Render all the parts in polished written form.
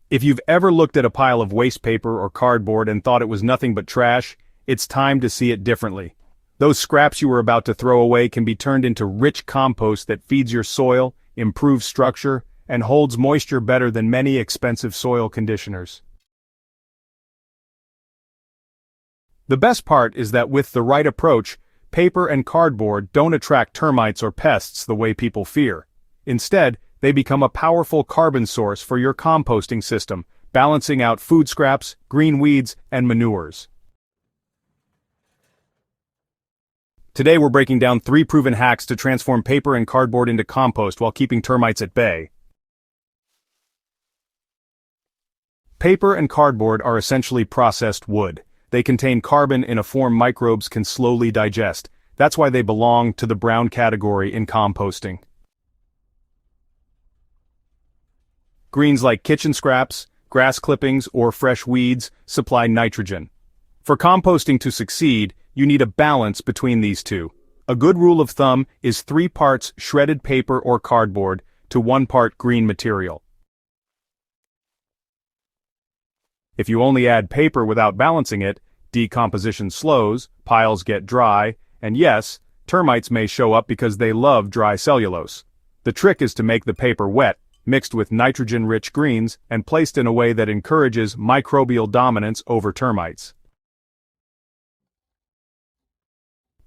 If you've ever looked at a pile of waste paper or cardboard and thought it was nothing but trash, it's time to see it differently. Those scraps you were about to throw away can be turned into rich compost that feeds your soil, improves structure, and holds moisture better than many expensive soil conditioners. The best part is that with the right approach, paper and cardboard don't attract termites or pests the way people fear. Instead, they become a powerful carbon source for your composting system, balancing out food scraps, green weeds, and manures. Today we're breaking down 3 proven hacks to transform paper and cardboard into compost while keeping termites at bay. Paper and cardboard are essentially processed wood. They contain carbon in a form microbes can slowly digest. That's why they belong to the brown category in composting. Greens like kitchen scraps, grass clippings, or fresh weeds supply nitrogen. For composting to succeed, you need a balance between these two. A good rule of thumb is 3 parts shredded paper or cardboard to 1 part green material. If you only add paper without balancing it, decomposition slows, piles get dry, and yes, termites may show up because they love dry cellulose. The trick is to make the paper wet, mixed with nitrogen-rich greens, and placed in a way that encourages microbial dominance over termites.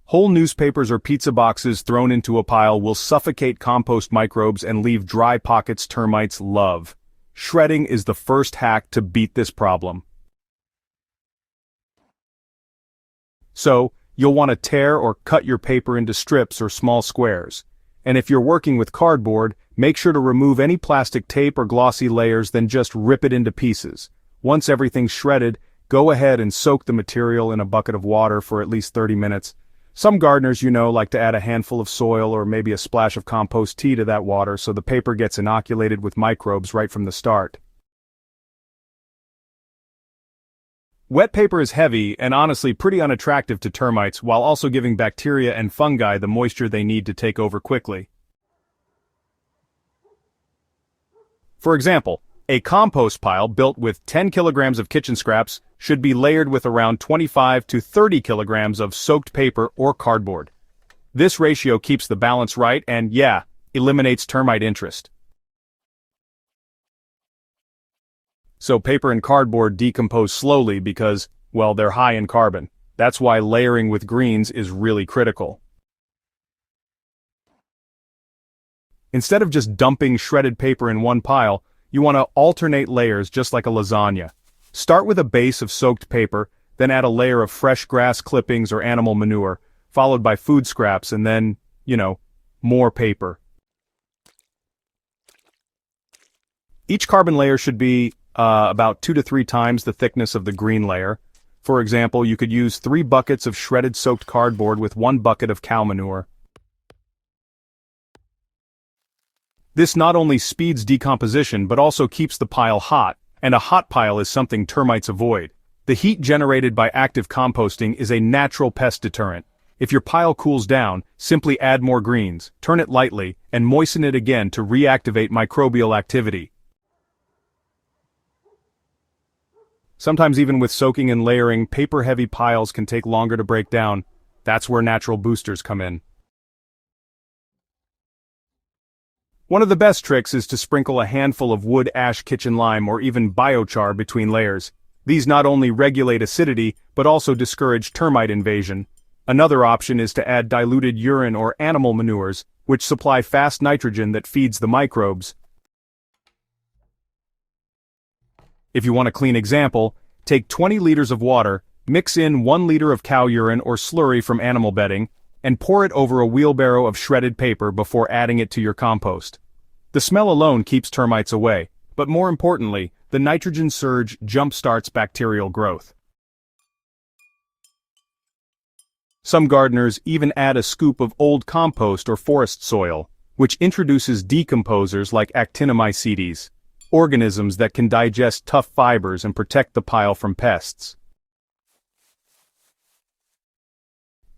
Whole newspapers or pizza boxes thrown into a pile will suffocate compost microbes and leave dry pockets termites love. Shredding is the first hack to beat this problem. So, you'll want to tear or cut your paper into strips or small squares. And if you're working with cardboard, make sure to remove any plastic tape or glossy layers, then just rip it into pieces. Once everything's shredded, go ahead and soak the material in a bucket of water for at least 30 minutes. Some gardeners, like to add a handful of soil or maybe a splash of compost tea to that water so the paper gets inoculated with microbes right from the start. Wet paper is heavy and honestly pretty unattractive to termites while also giving bacteria and fungi the moisture they need to take over quickly. For example, a compost pile built with 10 kilograms of kitchen scraps should be layered with around 25 to 30 kilograms of soaked paper or cardboard. This ratio keeps the balance right and, eliminates termite interest. So paper and cardboard decompose slowly because, they're high in carbon. That's why layering with greens is really critical. Instead of just dumping shredded paper in one pile, you want to alternate layers just like a lasagna. Start with a base of soaked paper, then add a layer of fresh grass clippings or animal manure, followed by food scraps and then, more paper. Each carbon layer should be about 2 to 3 times the thickness of the green layer. For example, you could use 3 buckets of shredded soaked cardboard with 1 bucket of cow manure. This not only speeds decomposition but also keeps the pile hot, and a hot pile is something termites avoid. The heat generated by active composting is a natural pest deterrent. If your pile cools down, simply add more greens, turn it lightly, and moisten it again to reactivate microbial activity. Sometimes even with soaking and layering, paper-heavy piles can take longer to break down. That's where natural boosters come in. One of the best tricks is to sprinkle a handful of wood ash kitchen lime or even biochar between layers. These not only regulate acidity, but also discourage termite invasion. Another option is to add diluted urine or animal manures, which supply fast nitrogen that feeds the microbes. If you want a clean example, take 20 liters of water, mix in 1 liter of cow urine or slurry from animal bedding, and pour it over a wheelbarrow of shredded paper before adding it to your compost. The smell alone keeps termites away, but more importantly, the nitrogen surge jump-starts bacterial growth. Some gardeners even add a scoop of old compost or forest soil, which introduces decomposers like actinomycetes, organisms that can digest tough fibers and protect the pile from pests.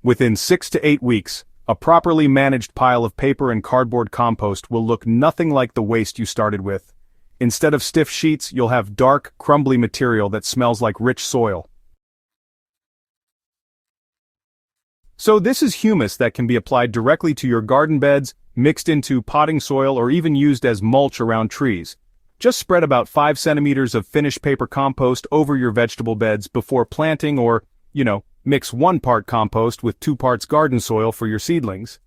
Within 6 to 8 weeks, a properly managed pile of paper and cardboard compost will look nothing like the waste you started with. Instead of stiff sheets, you'll have dark, crumbly material that smells like rich soil. So this is humus that can be applied directly to your garden beds, mixed into potting soil, or even used as mulch around trees. Just spread about 5 centimeters of finished paper compost over your vegetable beds before planting, or, mix 1 part compost with 2 parts garden soil for your seedlings.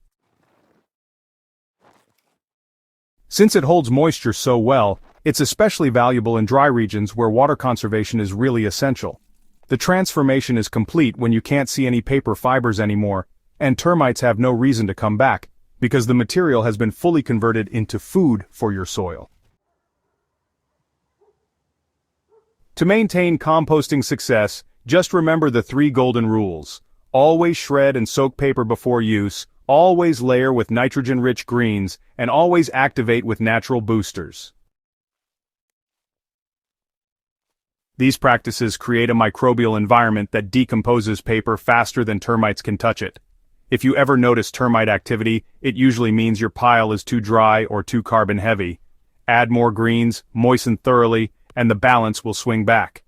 Since it holds moisture so well, it's especially valuable in dry regions where water conservation is really essential. The transformation is complete when you can't see any paper fibers anymore, and termites have no reason to come back, because the material has been fully converted into food for your soil. To maintain composting success, just remember the 3 golden rules. Always shred and soak paper before use, always layer with nitrogen-rich greens, and always activate with natural boosters. These practices create a microbial environment that decomposes paper faster than termites can touch it. If you ever notice termite activity, it usually means your pile is too dry or too carbon heavy. Add more greens, moisten thoroughly, and the balance will swing back.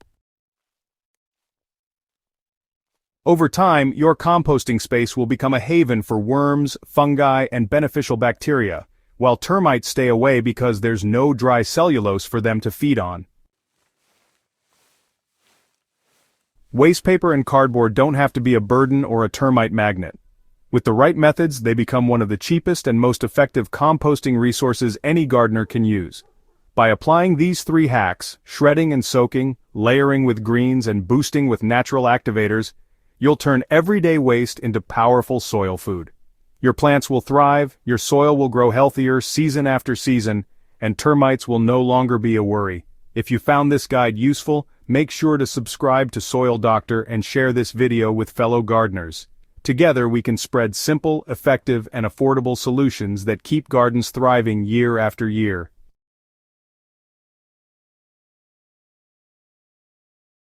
Over time, your composting space will become a haven for worms, fungi, and beneficial bacteria, while termites stay away because there's no dry cellulose for them to feed on. Waste paper and cardboard don't have to be a burden or a termite magnet. With the right methods, they become one of the cheapest and most effective composting resources any gardener can use. By applying these 3 hacks, shredding and soaking, layering with greens, and boosting with natural activators, you'll turn everyday waste into powerful soil food. Your plants will thrive, your soil will grow healthier season after season, and termites will no longer be a worry. If you found this guide useful, make sure to subscribe to Soil Doctor and share this video with fellow gardeners. Together we can spread simple, effective, and affordable solutions that keep gardens thriving year after year.